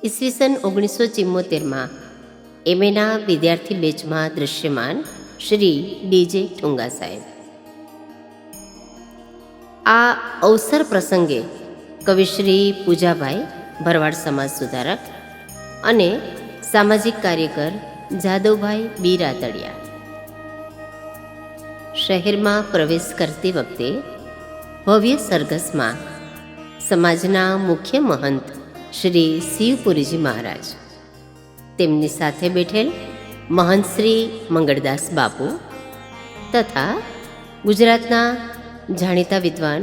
ઈસવીસન 1974માં એમએના વિદ્યાર્થી બેચમાં દૃશ્યમાન શ્રી ડીજે ઠુંગા સાહેબ. આ અવસર પ્રસંગે કવિશ્રી પૂજાભાઈ ભરવાડ સમાજ સુધારક અને સામાજિક કાર્યકર જાદવભાઈ બી રાતડિયા શહેરમાં પ્રવેશ કરતી વખતે ભવ્ય સરઘસમાં સમાજના મુખ્ય મહંત શ્રી શિવપુરીજી મહારાજ, તેમની સાથે બેઠેલ મહંત શ્રી મંગળદાસ બાપુ તથા ગુજરાતના જાણીતા વિદ્વાન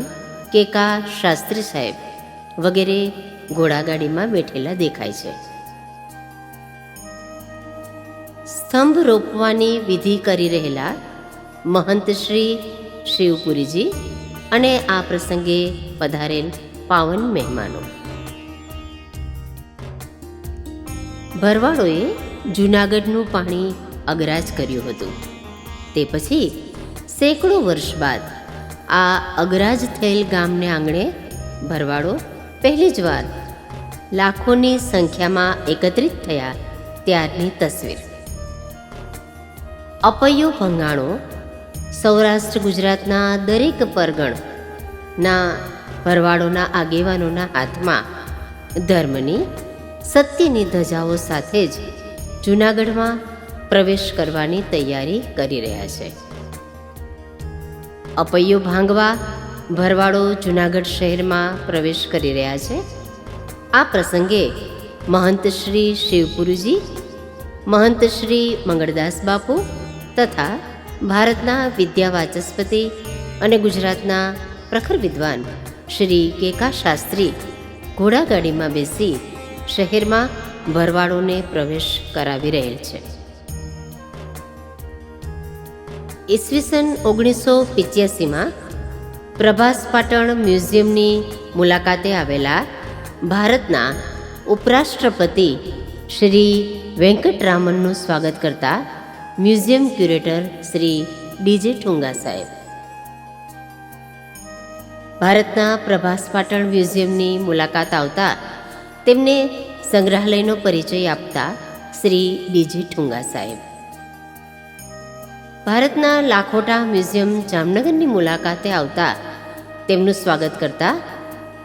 કેકા શાસ્ત્રી સાહેબ વગેરે ઘોડાગાડીમાં બેઠેલા દેખાય છે. સ્તંભ રોપવાની વિધિ કરી રહેલા મહંત શ્રી શિવપુરીજી અને આ પ્રસંગે પધારેલ પાવન મહેમાનો. ભરવાડોએ જૂનાગઢનું પાણી અગરાજ કર્યું હતું. તે પછી સેંકડો વર્ષ બાદ આ અગરાજ થયેલ ગામને આંગણે ભરવાડો પહેલી જ વાર લાખોની સંખ્યામાં એકત્રિત થયા ત્યારની તસવીર. અપૈયો ભંગાણો સૌરાષ્ટ્ર ગુજરાતના દરેક પરગણના ભરવાડોના આગેવાનોના હાથમાં ધર્મની, સત્યની ધજાઓ સાથે જ જૂનાગઢમાં પ્રવેશ કરવાની તૈયારી કરી રહ્યા છે. અપૈયો ભાંગવા ભરવાડો જૂનાગઢ શહેરમાં પ્રવેશ કરી રહ્યા છે. આ પ્રસંગે મહંત શ્રી શિવપુરીજી, મહંત શ્રી મંગળદાસ બાપુ તથા ભારતના વિદ્યા વાચસ્પતિ અને ગુજરાતના પ્રખર વિદ્વાન શ્રી કેકા શાસ્ત્રી ઘોડાગાડીમાં બેસી શહેરમાં ભરવાડોને પ્રવેશ કરાવી રહેલ છે. ઈસવીસન 1985માં પ્રભાસ પાટણ મ્યુઝિયમની મુલાકાતે આવેલા ભારતના ઉપરાષ્ટ્રપતિ શ્રી વેંકટરામનનું સ્વાગત કરતા મ્યુઝિયમ ક્યુરેટર શ્રી ડીજે ઠુંગા સાહેબ. ભારતના પ્રભાસ પાટણ મ્યુઝિયમની મુલાકાત આવતા તેમને સંગ્રહાલયનો પરિચય આપતા શ્રી ડીજે ઠુંગા સાહેબ. ભારતના લાખોટા મ્યુઝિયમ જામનગરની મુલાકાતે આવતા તેમનું સ્વાગત કરતા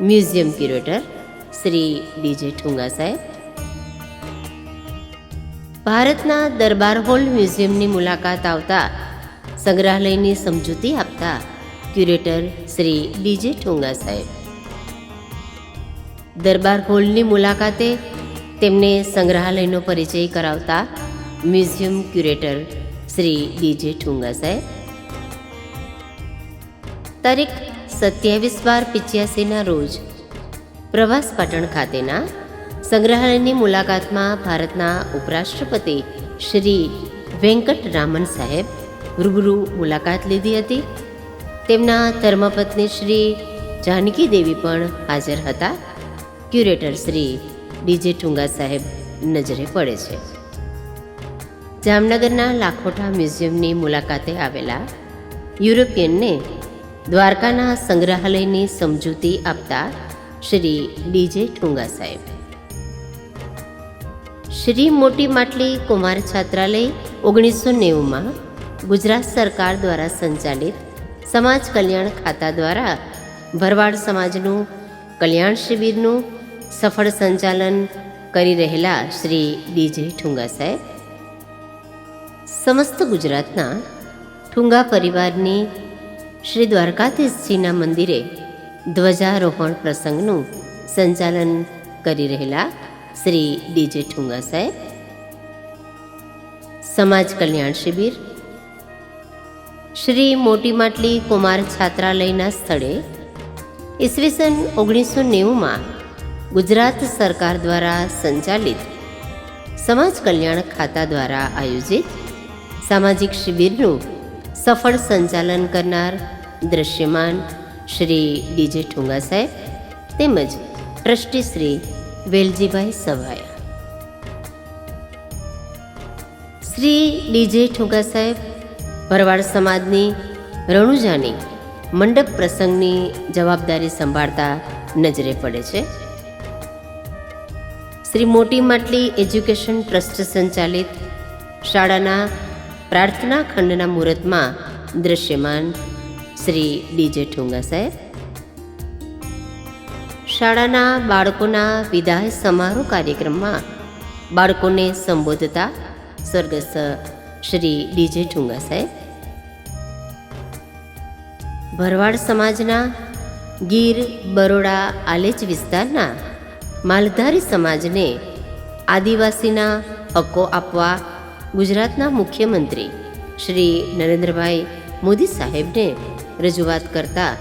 મ્યુઝિયમ ક્યુરેટર શ્રી ડીજે ઠુંગા સાહેબ. ભારતના દરબાર હોલ મ્યુઝિયમની મુલાકાત આવતા સંગ્રહાલયની સમજૂતી આપતા ક્યુરેટર શ્રી ડીજે ઠુંગા સાહેબ. દરબાર હોલની મુલાકાતે તેમને સંગ્રહાલયનો પરિચય કરાવતા મ્યુઝિયમ ક્યુરેટર શ્રી ડીજે ઠુંગા સાહેબ. તારીખ 27/12/85ના રોજ પ્રભાસ પાટણ ખાતેના સંગ્રહાલયની મુલાકાતમાં ભારતના ઉપરાષ્ટ્રપતિ શ્રી વેંકટરામન સાહેબ રૂબરૂ મુલાકાત લીધી હતી. તેમના ધર્મપત્ની શ્રી જાનકી દેવી પણ હાજર હતા. ક્યુરેટર શ્રી ડીજે ઠુંગા સાહેબ નજરે પડે છે. જામનગરના લાખોટા મ્યુઝિયમની મુલાકાતે આવેલા યુરોપિયનને દ્વારકાના સંગ્રહાલયની સમજૂતી આપતા શ્રી ડીજે ઠુંગા સાહેબ. શ્રી મોટી માટલી કુમાર છાત્રાલય 1990માં ગુજરાત સરકાર દ્વારા સંચાલિત સમાજ કલ્યાણ ખાતા દ્વારા ભરવાડ સમાજનું કલ્યાણ શિબિરનું સફળ સંચાલન કરી રહેલા શ્રી ડીજે ઠુંગા સાહેબ સમસ્ત ગુજરાતના ઠુંગા પરિવારની શ્રી દ્વારકાધીશજીના મંદિરે ધ્વજારોહણ પ્રસંગનું સંચાલન કરી રહેલા શ્રી ડીજે ઠુંગા સાહેબ. સમાજ કલ્યાણ શિબિર શ્રી મોટી માટલી કુમાર છાત્રાલયના સ્થળે ઈસવીસન 1990માં ગુજરાત સરકાર દ્વારા સંચાલિત સમાજ કલ્યાણ ખાતા દ્વારા આયોજિત સામાજિક શિબિરનું સફળ સંચાલન કરનાર દ્રશ્યમાન શ્રી ડીજે ઠુંગા સાહેબ તેમજ ટ્રસ્ટી શ્રી વેલજીભાઈ સવાયા. શ્રી ડીજે ઠુંગા સાહેબ ભરવાડ સમાજની રણુજાની મંડપ પ્રસંગની જવાબદારી સંભાળતા નજરે પડે છે. શ્રી મોટી માટલી એજ્યુકેશન ટ્રસ્ટ સંચાલિત શાળાના પ્રાર્થના ખંડના મુહૂર્તમાં દ્રશ્યમાન શ્રી ડીજે ઠુંગા સાહેબ, શાળાના બાળકોના વિદાય સમારોહ કાર્યક્રમમાં બાળકોને સંબોધતા સ્વર્ગસ્થ શ્રી ડીજે ઠુંગા સાહેબ, ભરવાડ સમાજના ગીર બરોડા આલેચ વિસ્તારના માલધારી સમાજને આદિવાસીના હક્કો આપવા ગુજરાતના મુખ્યમંત્રી શ્રી નરેન્દ્રભાઈ મોદી સાહેબને રજૂઆત કરતા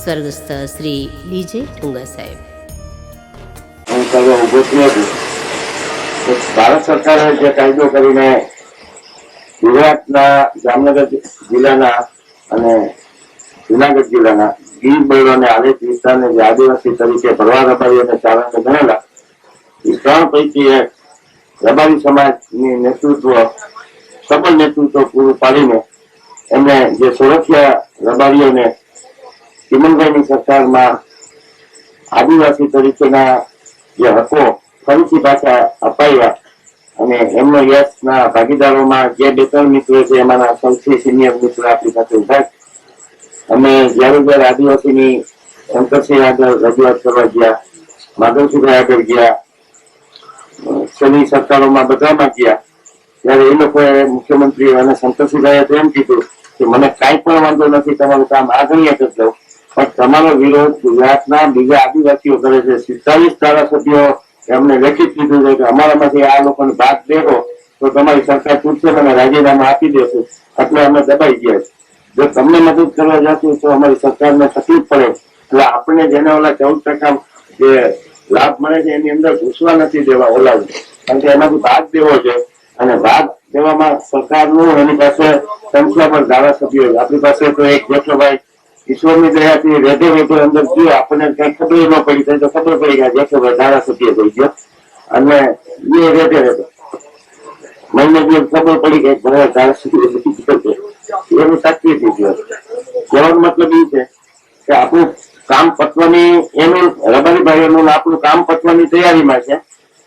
સ્વર્ગસ્થ શ્રી ડીજે ઠુંગા સાહેબ. ભારત સરકારે જે કાયદો કરીને ગુજરાતના જામનગર જિલ્લાના અને જુનાગઢ જિલ્લાના ગીર બરોડા અને આલેચ વિસ્તારને જે આદિવાસી તરીકે ભરવાડ રબારી અને ચારણને ગણેલા, એ 3 પૈકી એક રબારી સમાજની સફળ નેતૃત્વ પૂરું પાડીને એમને જે સુરક્ષા રબારીઓને ચિમનભાઈની સરકારમાં આદિવાસી તરીકેના જે હકો ફરીથી પાછા અપાયા અને એમનો યશના ભાગીદારોમાં જે 2-3 મિત્રો છે એમાંના સૌથી સિનિયર મિત્ર આપણી સાથે ઉભા. અમે જ્યારે આદિવાસીની શંકરસિંહ આગળ રજૂઆત કરવા ગયા, માધવસિંહભાઈ આગળ ગયા, છેલ્લી સરકારોમાં બધામાં ગયા, ત્યારે એ લોકોએ મુખ્યમંત્રી અને શંકરસિંહભાઈએ તો એમ કીધું કે મને કાંઈ પણ વાંધો નથી, તમારું કામ આગળ કરી દઉં, પણ તમારો વિરોધ ગુજરાતના બીજા આદિવાસીઓ કરે છે. 47 ધારાસભ્યો એમને લેખિત કીધું છે કે અમારામાંથી આ લોકોને ભાગ દેવો તો તમારી સરકાર તૂટશે અને રાજીનામા આપી દેશે, એટલે અમે દબાઈ ગયા. જો તમને મદદ કરવા જશું તો અમારી સરકારને તકલીફ પડે, એટલે આપણે જેને ઓલા 14% જે લાભ મળે છે એની અંદર ઘૂસવા નથી દેવા ઓલાવું, કારણ કે એમાંથી ભાગ દેવો છે. અને ભાગ દેવામાં સરકારનું એની પાસે સંખ્યાબળ ધારાસભ્યો, આપણી પાસે તો એક જેઠોભાઈ ઈશ્વરની દયાથી રેધે અંદર ગયો, આપણને કઈ ખબર ન પડી, તો ખબર પડી ગયા જેઠોભાઈ ધારાસભ્ય થઈ ગયો, અને એ રેધે મને ખબર પડી કે ધારાસભ્ય એનું સાચી થઈ ગયો. કહેવાનો મતલબ એ છે કે આપણું કામ પતવાની, એનું રબારી ભાઈઓનું આપણું કામ પતવાની તૈયારીમાં છે,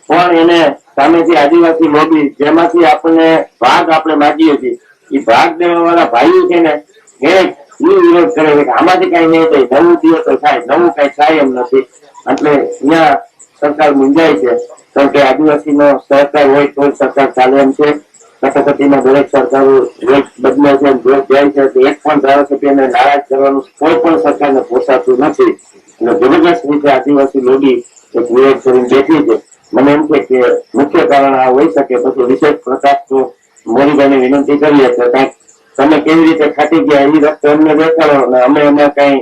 પણ એને સામેથી આદિવાસી લોબી જેમાંથી આપણને ભાગ આપણે માગીએ છીએ, એ ભાગ દેવા વાળા ભાઈઓ છે ને એ વિરોધ કરે છે કે આમાંથી કઈ નહીં થાય, નવું દિયો તો થાય, નવું કઈ થાય એમ નથી. એટલે અહીંયા સરકાર મૂંઝાય છે, કારણ કે આદિવાસીનો સહકાર હોય તો સરકાર ચાલે એમ છે. કટોકટીમાં દરેક સરકારો રોજ બદલે છે, રોજ જાય છે, એક પણ ધારાસભ્યને નારાજ કરવાનું કોઈ પણ સરકારને પોસાતું નથી. એટલે જબરદસ્ત રીતે આદિવાસી લોબી એક વિરોધ કરીને બેઠી છે. મને એમ છે કે મુખ્ય કારણ આ હોઈ શકે. પછી વિશેષ પ્રકાશ તો મોરીભાઈને વિનંતી કરીએ કે કઈક તમે કેવી રીતે ખાટી ગયા એવી રસ્તે અમને દેખાડો, અને અમે એમાં કઈ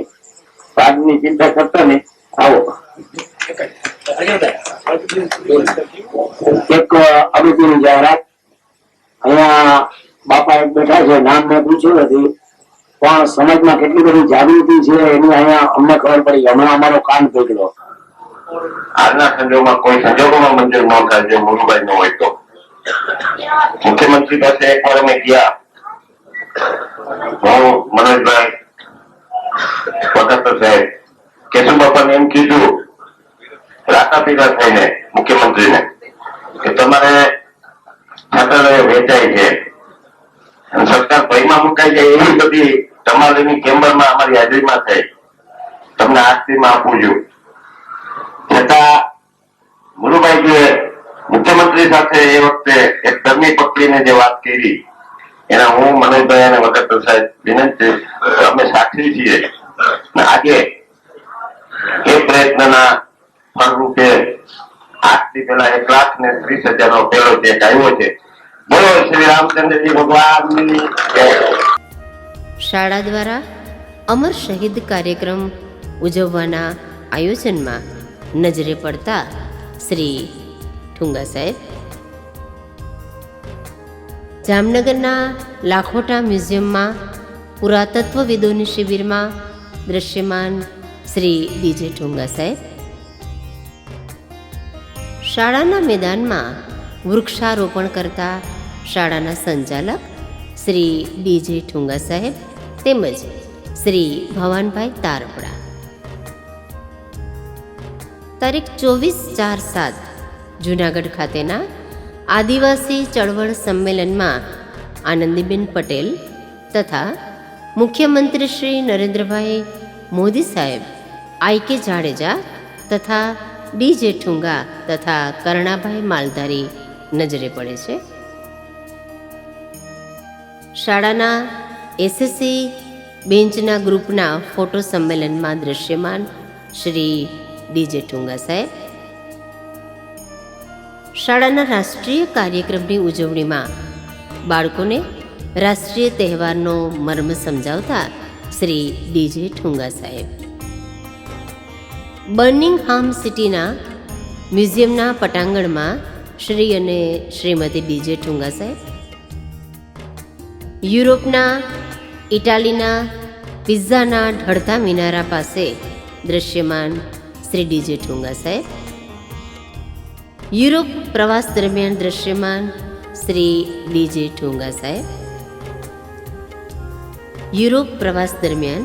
ભાગની ચિંતા કરતા નહીં. આવો એક અગત્યની જાહેરાત. અહીંયા બાપા એક બેઠા છે, નામ મેં પૂછ્યું નથી, પણ સમાજમાં કેટલી બધી જાગૃતિ છે એની અહીંયા અમને ખબર પડી. હમણાં અમારો કાન પકડ્યો. આજના સંજોગોમાં કોઈ સંજોગોમાં મંજૂર ન થાય, જો મુરુભાઈ ન હોય તો. મુખ્યમંત્રી પાસે એકવાર અમે ગયા, હું મનોજભાઈ વખત સાહેબ કેશુબાપાને એમ કીધું રાતા પીડા થઈને મુખ્યમંત્રીને કે તમારે વેચાય છે, સરકાર ભયમાં મુકાઈ જાય એવી બધી તમારી ચેમ્બરમાં અમારી હાજરીમાં થઈ, તમને આસ્તીમાં આપવું જોઈએ. છતાં મુરુભાઈ મુખ્યમંત્રી સાથે એ વખતે એક ધર્મી પકડીને જે વાત કરી એના હું મનોજભાઈ અને વખત સાહેબ વિનંતી અમે સાક્ષી છીએ. આજે એ પ્રયત્નના ફળરૂપે આજથી પેલા 1,30,000 નો પેલો ચેક આવ્યો છે. બોલો શ્રી રામચંદ્રજી ભગવાનની જય. શાળા દ્વારા અમર શહીદ કાર્યક્રમ ઉજવવાના આયોજનમાં નજરે પડતા શ્રી ઠુંગા સાહેબ, જામનગરના લાખોટા મ્યુઝિયમમાં પુરાતત્વવિદોની શિબિરમાં દ્રશ્યમાન શ્રી ડીજે ઠુંગા સાહેબ, શાળાના મેદાનમાં વૃક્ષારોપણ કરતા શાળાના સંચાલક શ્રી ડીજે ઠુંગા સાહેબ તેમજ શ્રી ભવાનભાઈ તારપડા. તારીખ 24/4/7 જૂનાગઢ ખાતેના આદિવાસી ચળવળ સંમેલનમાં આનંદીબેન પટેલ તથા મુખ્યમંત્રી શ્રી નરેન્દ્રભાઈ મોદી સાહેબ, આઈ.કે. જાડેજા તથા ડી.જે. ઠુંગા તથા કરણાભાઈ માલધારી નજરે પડે છે. શાળાના એસએસસી બેન્ચના ગ્રુપના ફોટો સંમેલનમાં દ્રશ્યમાન શ્રી ડી.જે. ઠુંગા સાહેબ, શાળાના રાષ્ટ્રીય કાર્યક્રમની ઉજવણીમાં બાળકોને રાષ્ટ્રીય તહેવારનો મર્મ સમજાવતા શ્રી ડી.જે. ઠુંગા સાહેબ, બર્નિંગહામ સિટીના મ્યુઝિયમના પટાંગણમાં શ્રી અને શ્રીમતી ડી.જે. ઠુંગા સાહેબ, યુરોપના ઇટાલીના પિઝાના ઢળતા મિનારા પાસે દ્રશ્યમાન શ્રી ડી.જે. ઠુંગા સાહેબ, યુરોપ પ્રવાસ દરમિયાન દ્રશ્યમાન શ્રી ડી.જે. ઠુંગા સાહેબ, યુરોપ પ્રવાસ દરમિયાન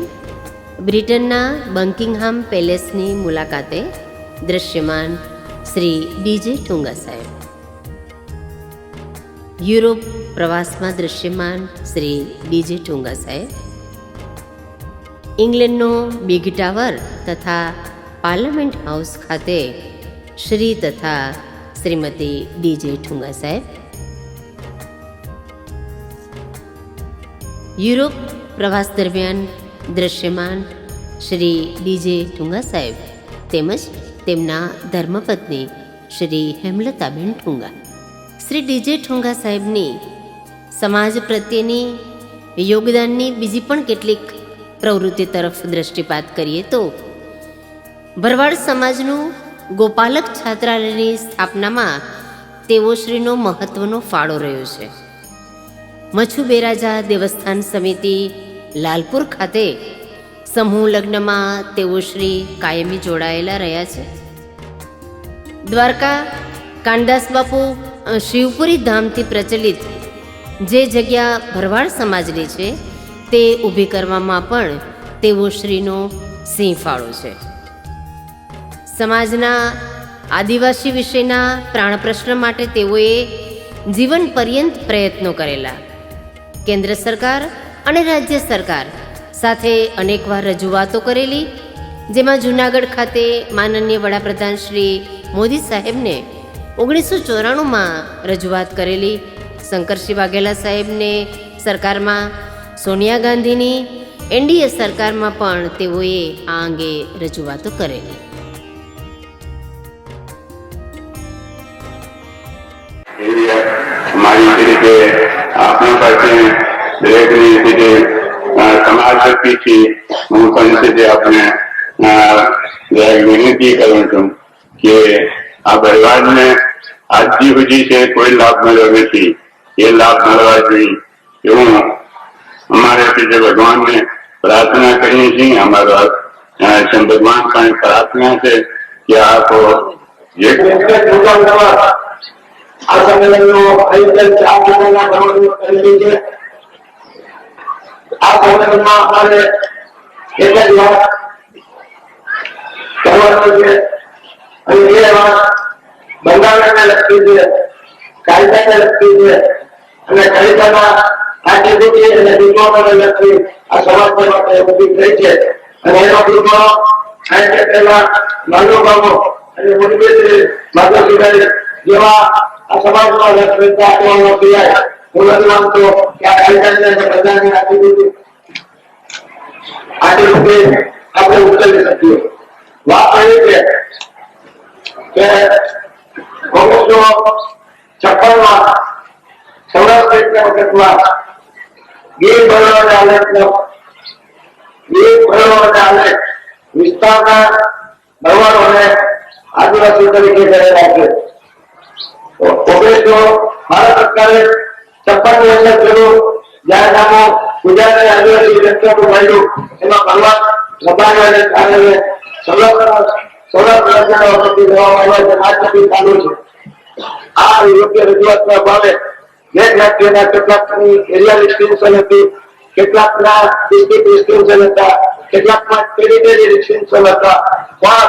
બ્રિટનના બકિંગહામ પેલેસની મુલાકાતે દ્રશ્યમાન શ્રી ડી.જે. ઠુંગા સાહેબ, યુરોપ પ્રવાસમાં દ્રશ્યમાન શ્રી ડી.જે. ઠુંગા સાહેબ, ઇંગ્લેન્ડનો બિગ ટાવર તથા પાર્લામેન્ટ હાઉસ ખાતે શ્રી તથા શ્રીમતી ડી.જે. ઠુંગા સાહેબ, યુરોપ પ્રવાસ દરમિયાન દ્રશ્યમાન શ્રી ડી.જે. ઠુંગા સાહેબ તેમજ તેમના ધર્મપત્ની શ્રી હેમલતાબેન ઠુંગા. શ્રી ડી.જે. ઠુંગા સાહેબની સમાજ પ્રત્યેની યોગદાનની બીજી પણ કેટલીક પ્રવૃત્તિ તરફ દ્રષ્ટિપાત કરીએ તો ભરવાડ સમાજનું ગોપાલક છાત્રાલયની સ્થાપનામાં તેઓશ્રીનો મહત્વનો ફાળો રહ્યો છે. મચ્છુ બેરાજા દેવસ્થાન સમિતિ લાલપુર ખાતે સમૂહ લગ્નમાં તેઓશ્રી કાયમી જોડાયેલા રહ્યા છે. દ્વારકા કાનદાસ બાપુ શિવપુરી ધામથી પ્રચલિત જે જગ્યા ભરવાડ સમાજની છે તે ઊભી કરવામાં પણ તેઓશ્રીનો સિંહ ફાળો છે. સમાજના આદિવાસી વિશેના પ્રાણ પ્રશ્ન માટે તેઓએ જીવન પર્યંત પ્રયત્નો કરેલા. કેન્દ્ર સરકાર અને રાજ્ય સરકાર સાથે અનેકવાર રજૂઆતો કરેલી, જેમાં જૂનાગઢ ખાતે માનનીય વડાપ્રધાન શ્રી મોદી સાહેબને 1994માં રજૂઆત કરેલી. શંકરસિંહ વાઘેલા સાહેબને સરકારમાં, સોનિયા ગાંધીની એનડીએ સરકારમાં પણ તેઓએ આ અંગે રજૂઆતો કરેલી. हमारी तरीके अपने પાસે દરેકની રીતે સમાજ શક્તિથી હું પણ આપણે વિનંતી કરું છું કે આ પરિવારને આજથી સુધી છે કોઈ લાભ મળ્યો નથી, એ લાભ મળવા જોઈએ એવું અમારે ભગવાનને પ્રાર્થના કરીએ છીએ. અમારા ભગવાન પાસે પ્રાર્થના છે કે આપ આ સંમેલનનો આયોજન 4 જૂનના ધર્મદિવસ કરેલી છે. આ સંમેલનમાં અમારે એક જ વાત કરવાનું છે અને એ વાત બંધારણને લગતી છે, કાયદાને લગતી છે અને કાયદાના આજીવિકી અને વિદ્વાનોને લગતી આ સમાજ માટે ઉભી થઈ છે. અને એનો વિદ્વાનો સાહિત્ય પહેલા મહાનુભાવો અને મુનિશ્રી માધવસિંહ જેવા આ સમાજમાં રચના આપવાનો પર્યાય હું નથી માનતો કે આ કાયદાને અને પ્રજાની આજીવિકી આપણે ઉકેલી શકીએ. વાત એવી છે કે 1956માં સૌરાષ્ટ્ર વખતમાં ગીર ભરવાડ આલેખ વિસ્તારના ભરવાડોને આદિવાસી તરીકે કરેલા છે. ભારત સરકારે 56ની અંદર પેલું જાહેરનામું ગુજરાતની આદિવાસી રક્ષાનું મળ્યું, એમાં ભરવાડ લબાડવાને કારણે સૌરાષ્ટ્ર રાજ્યના વખતથી લેવામાં આવ્યા છે. આજ સુધી ચાલુ છે. આ યોગ્ય રજૂઆતના ભાવે એક રાજ્યના કેટલાકની એરિયા રિસ્ટ્રિક્શન હતી, કેટલાકના ડિસ્ટ્રિક્ટ રિસ્ટ્રિક્શન હતા, કેટલાકમાં ટેરિટરી રિસ્ટ્રિક્શન હતા. પણ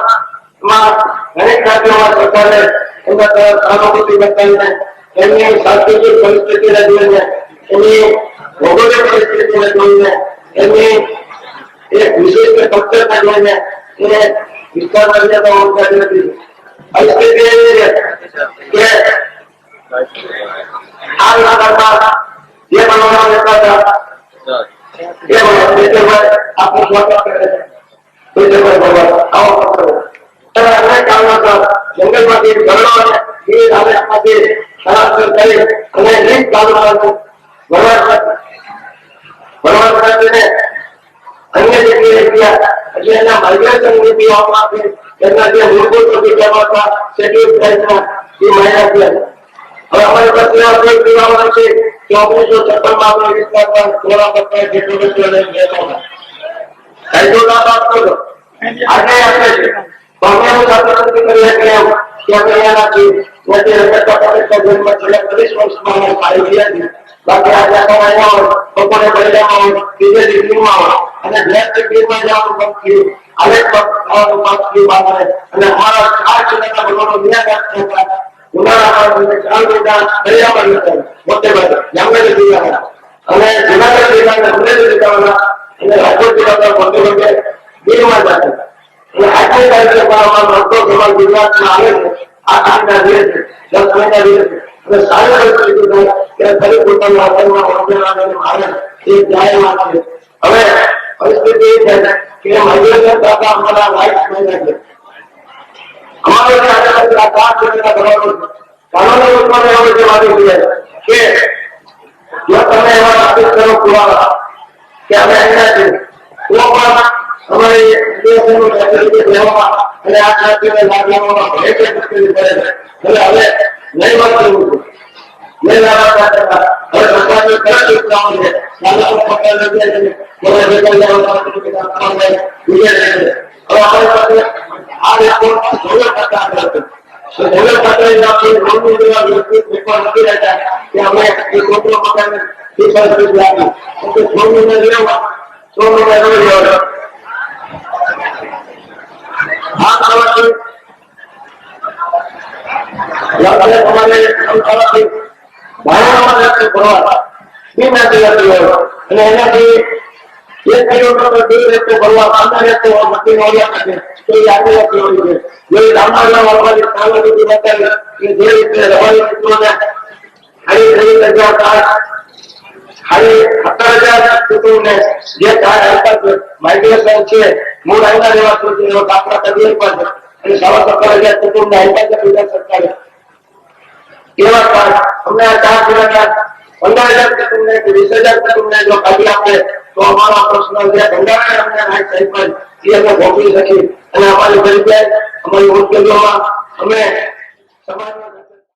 દરેક રાજ્યોમાં સરકારે એમને સહાનુભૂતિ બતાવીને એમની સાંસ્કૃતિક પરિસ્થિતિને જોઈને એમની ભૌગોલિક પરિસ્થિતિને જોઈને એમની એક વિશિષ્ટ કલ્ચરને જોઈને એ વિસ્તારમાં જતા ઓળખાતી નથી. પરિસ્થિતિ એવી છે કે આ વિસ્તારમાં જે બનાવવા જતા હતા એ આપણું સ્વાગત કરે છે. અનેક કારણોસર જંગલમાંથી ઘરડો અને ગીર આદેશમાંથી સ્થળાંતર કરી અને લીક તાલુકાનું વરવાડ અન્ય જગ્યાએ ગયા. એટલે એના માઇગ્રેશન નીતિઓમાંથી એમના જે મૂળભૂત અધિકારો હતા શેડ્યુલ ટ્રાઇબના એ માન્યા ગયા. હવે અમારી પાસે એવા કોઈ પુરાવા છે કે 1956 આપણે વિસ્તારમાં થોડા પત્તા જેટલું લઈને રહેતો હતા. કાયદો ના બાદ કરો આજે આપે છે તો અમે એવું સાબિત કરી શકીએ કે અમે અહીંયા નથી નથી રમતા જેલમાં છેલ્લા 30 વર્ષમાં અમે પાડી ગયા છીએ. બાકી આજે આપણે અહીંયા હોય બપોરે બૈરામાં હોય બીજે ડિગ્રીમાં હોય અને બ્લેક ડિગ્રીમાં જવાનું બંધ થયું આલેખ ખાવાનું બંધ થયું બાબરે અને અમારા 4 જિલ્લાના બધાનો નિરાકરણ થતા ઉનાળામાં 4 મહિના દરિયામાં જતા મોટે ભાગે જામનગર જિલ્લાના અને જુનાગઢ જિલ્લાના અમરેલી જિલ્લાના અને રાજકોટ જિલ્લાના મોટે ભાગે ગીરમાં જતા અને આજની તારીખે પણ મોટો સમાજ ગુજરાતમાં આવે છે. 8 મહિના રહે છે 10 મહિના રહે છે અને સારી પરિસ્થિતિ થાય ત્યારે ફરી પોતાના આધારમાં ઓર્ગેનાઇઝેશન આવે એ જાહેરમાં છે. હવે પરિસ્થિતિ એ છે કે માઇગ્રેશન થતા અમારા રાઇટ્સ મળ્યા છે. અમારે જે આજુબાજુ આ 5 જિલ્લાના ઘરોનો છે કાનૂની રૂપમાં એવો જે વાંધો છે કે જો તમે એવા સાબિત કરો પુરાવા કે અમે અહીંયા છીએ તો પણ અમારી દેશનું ફેસિલિટી લેવામાં અને આ જાતિને લાભ લેવામાં ભલે કે મુશ્કેલી પડે છે. એટલે હવે નહીં વાત કરવું છે નહીં લાવવા હવે સરકારની કઈ સૂચનાઓ છે નાના પકડ લગ્યા છે મને ભેગા લેવા બીજે હવે અમારી પાસે આ રિપોર્ટ 16% આપેલો છે. 16% આપણે રોડની જેવા વ્યક્તિગત રેકોર્ડ નથી રહેતા કે અમે એ છોકરો મકાન ડિફરન્સ લાગી તો 6 મહિના લેવા 6 મહિના રહી લેવા આ કરવાથી તમારે કરવાથી ભાવનામાં રહેશે ભરવા બિનનાથી હોય અને એનાથી 1 કિલોમીટર દૂર રહેશે ભરવા સામે રહેશે મટીન ઓળ્યા છે તો એ આદિવાસી હોય છે. જે ગામડાના વાળવાની સાવચેતી બતાવી કે જે રીતે રવાડી મિત્રોને ખાલી 17,000 કુટુંબને જે કાર્ડ આપ્યા છે માઇગ્રેશન છે મૂળ આવ્યા રહેવાથી એનો દાખલા કરી આપ્યા છે અને 17,000 કુટુંબને આપ્યા છે ગુજરાત સરકારે. એવા કાર્ડ અમને આ 4 જિલ્લાના 15,000 કુટુંબને કે 20,000 કુટુંબને જો કાઢી આપે તો અમારો પ્રશ્ન જે ભંડારણ અમને રાઈટ આપ્યા એ અમે ભોગવી શકીએ અને અમારી જગ્યાએ અમારી મુશ્કેલીઓમાં અમે સમાજમાં